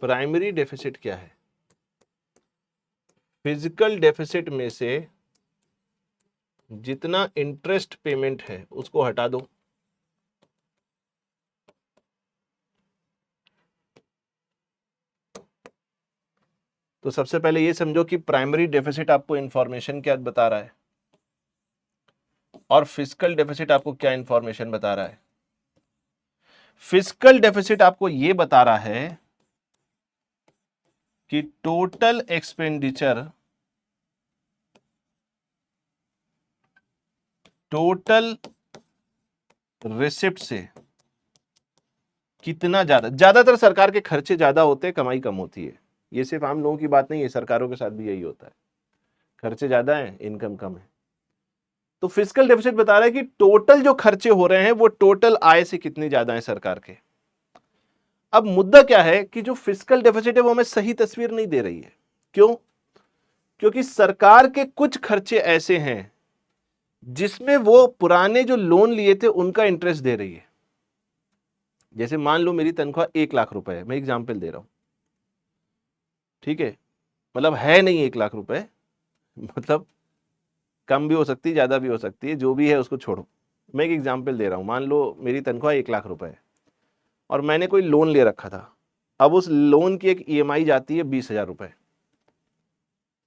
Primary deficit क्या है? Physical deficit में से जितना इंटरेस्ट पेमेंट है उसको हटा दो। तो सबसे पहले ये समझो कि प्राइमरी डेफिसिट आपको इंफॉर्मेशन क्या बता रहा है और फिजिकल डेफिसिट आपको क्या इंफॉर्मेशन बता रहा है। फिजिकल डेफिसिट आपको यह बता रहा है कि टोटल एक्सपेंडिचर, टोटल रिसिप्ट से कितना ज्यादातर सरकार के खर्चे ज्यादा होते हैं, कमाई कम होती है। ये सिर्फ आम लोगों की बात नहीं है, सरकारों के साथ भी यही होता है, खर्चे ज्यादा हैं, इनकम कम है। तो फिजिकल डेफिसिट बता रहा है कि टोटल जो खर्चे हो रहे हैं वो टोटल आय से कितने ज्यादा हैं सरकार के। अब मुद्दा क्या है कि जो फिजिकल डेफिसिट है वो हमें सही तस्वीर नहीं दे रही है। क्यों? क्योंकि सरकार के कुछ खर्चे ऐसे हैं जिसमें वो पुराने जो लोन लिए थे उनका इंटरेस्ट दे रही है। जैसे मान लो मेरी तनख्वाह 1 लाख रुपए है, मैं एग्जाम्पल दे रहा हूं, ठीक है, मतलब है नहीं 1 लाख रुपए, मतलब कम भी हो सकती है, ज्यादा भी हो सकती है, जो भी है उसको छोड़ो। मैं एक एग्जाम्पल दे रहा हूं, मान लो मेरी तनख्वाह 1 लाख रुपए है और मैंने कोई लोन ले रखा था। अब उस लोन की एक ईएमआई जाती है 20,000 रुपए।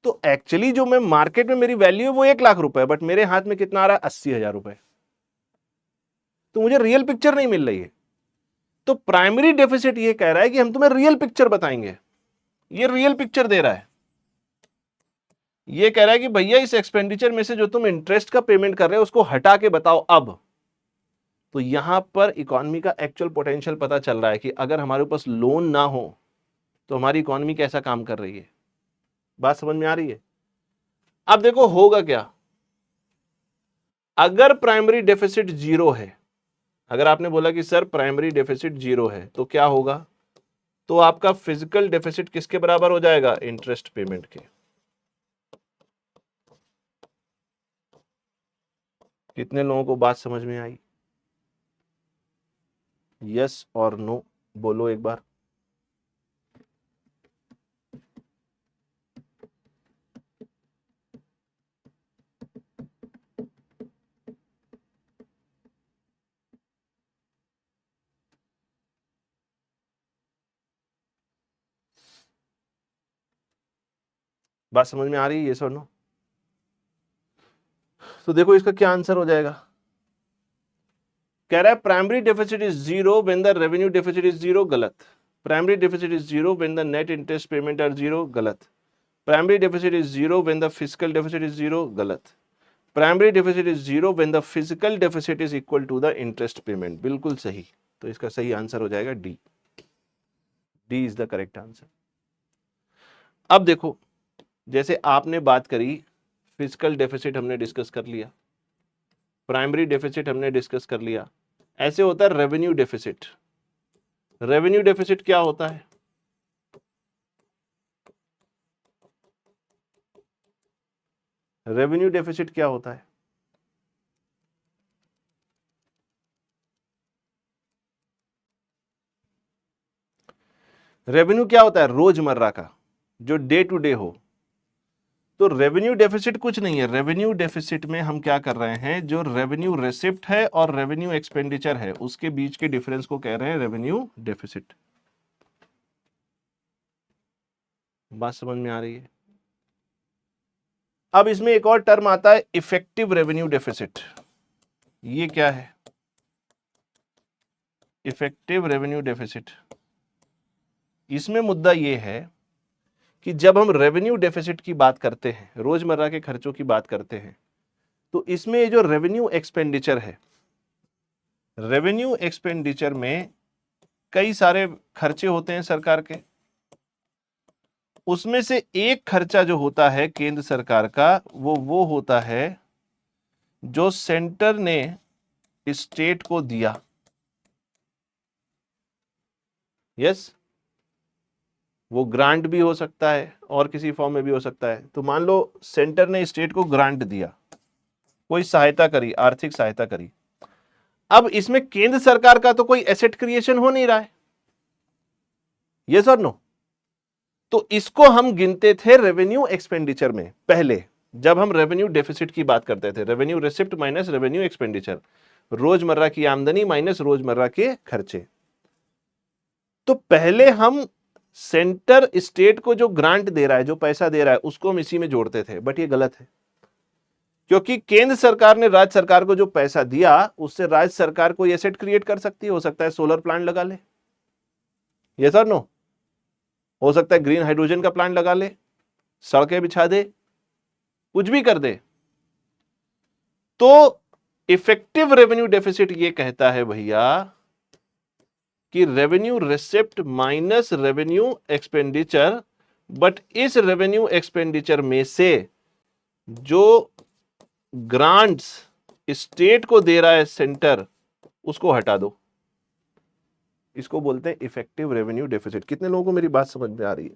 तो एक्चुअली जो मैं मार्केट में मेरी वैल्यू है वो 1 लाख रुपए, बट मेरे हाथ में कितना आ रहा है? 80,000 रुपए। तो मुझे रियल पिक्चर नहीं मिल रही है। तो प्राइमरी डेफिसिट ये कह रहा है कि हम तुम्हें रियल पिक्चर बताएंगे। ये रियल पिक्चर दे रहा है, ये कह रहा है कि भैया इस एक्सपेंडिचर में से जो तुम इंटरेस्ट का पेमेंट कर रहे हो उसको हटा के बताओ अब। तो यहां पर इकोनॉमी का एक्चुअल पोटेंशियल पता चल रहा है कि अगर हमारे पास लोन ना हो तो हमारी इकोनॉमी कैसा काम कर रही है। बात समझ में आ रही है? अब देखो होगा क्या अगर प्राइमरी डेफिसिट जीरो है। अगर आपने बोला कि सर प्राइमरी डेफिसिट जीरो है तो क्या होगा? तो आपका फिजिकल डेफिसिट किसके बराबर हो जाएगा? इंटरेस्ट पेमेंट के। कितने लोगों को बात समझ में आई? यस और नो बोलो एक बार। बात समझ में आ रही है? यस और नो? तो देखो इसका क्या आंसर हो जाएगा। कह रहा है primary deficit is zero when the revenue deficit is zero. गलत। Primary deficit is zero when the net interest payment are zero. गलत। Primary deficit is zero when the fiscal deficit is zero. गलत। Primary deficit is zero when the fiscal deficit is equal to the interest payment. बिल्कुल सही। तो इसका सही answer हो जाएगा D. D is the correct answer. अब देखो जैसे आपने बात करी, फिजिकल डेफिसिट हमने डिस्कस कर लिया, प्राइमरी डेफिसिट हमने डिस्कस कर लिया, ऐसे होता है रेवेन्यू डेफिसिट। रेवेन्यू डेफिसिट क्या होता है? रेवेन्यू डेफिसिट क्या होता है? रेवेन्यू क्या होता है? रोजमर्रा का, जो डे टू डे हो। तो रेवेन्यू डेफिसिट कुछ नहीं है। रेवेन्यू डेफिसिट में हम क्या कर रहे हैं, जो रेवेन्यू रिसिप्ट है और रेवेन्यू एक्सपेंडिचर है उसके बीच के डिफरेंस को कह रहे हैं रेवेन्यू डेफिसिट। बात समझ में आ रही है? अब इसमें एक और टर्म आता है इफेक्टिव रेवेन्यू डेफिसिट। ये क्या है? Effective revenue deficit. इसमें मुद्दा ये है कि जब हम रेवेन्यू डेफिसिट की बात करते हैं, रोजमर्रा के खर्चों की बात करते हैं, तो इसमें ये जो रेवेन्यू एक्सपेंडिचर है, रेवेन्यू एक्सपेंडिचर में कई सारे खर्चे होते हैं सरकार के। उसमें से एक खर्चा जो होता है केंद्र सरकार का, वो होता है जो सेंटर ने स्टेट को दिया। यस, वो ग्रांट भी हो सकता है और किसी फॉर्म में भी हो सकता है। तो मान लो सेंटर ने स्टेट को ग्रांट दिया, कोई सहायता करी, आर्थिक सहायता करी। अब इसमें केंद्र सरकार का तो कोई एसेट क्रिएशन हो नहीं रहा है। यस और नो? तो इसको हम गिनते थे रेवेन्यू एक्सपेंडिचर में पहले, जब हम रेवेन्यू डेफिसिट की बात करते थे, revenue receipt minus revenue expenditure, रोजमर्रा की आमदनी माइनस रोजमर्रा के खर्चे। तो पहले हम सेंटर स्टेट को जो ग्रांट दे रहा है, जो पैसा दे रहा है, उसको हम इसी में जोड़ते थे, बट ये गलत है, क्योंकि केंद्र सरकार ने राज्य सरकार को जो पैसा दिया उससे राज्य सरकार कोई एसेट क्रिएट कर सकती है। हो सकता है सोलर प्लांट लगा ले, ये सर नो, हो सकता है ग्रीन हाइड्रोजन का प्लांट लगा ले, सड़कें बिछा दे, कुछ भी कर दे। तो इफेक्टिव रेवेन्यू डेफिसिट ये कहता है भैया कि revenue receipt minus revenue expenditure, but इस रेवेन्यू एक्सपेंडिचर में से जो ग्रांट्स स्टेट को दे रहा है सेंटर, उसको हटा दो। इसको बोलते हैं इफेक्टिव रेवेन्यू डेफिसिट। कितने लोगों को मेरी बात समझ में आ रही है?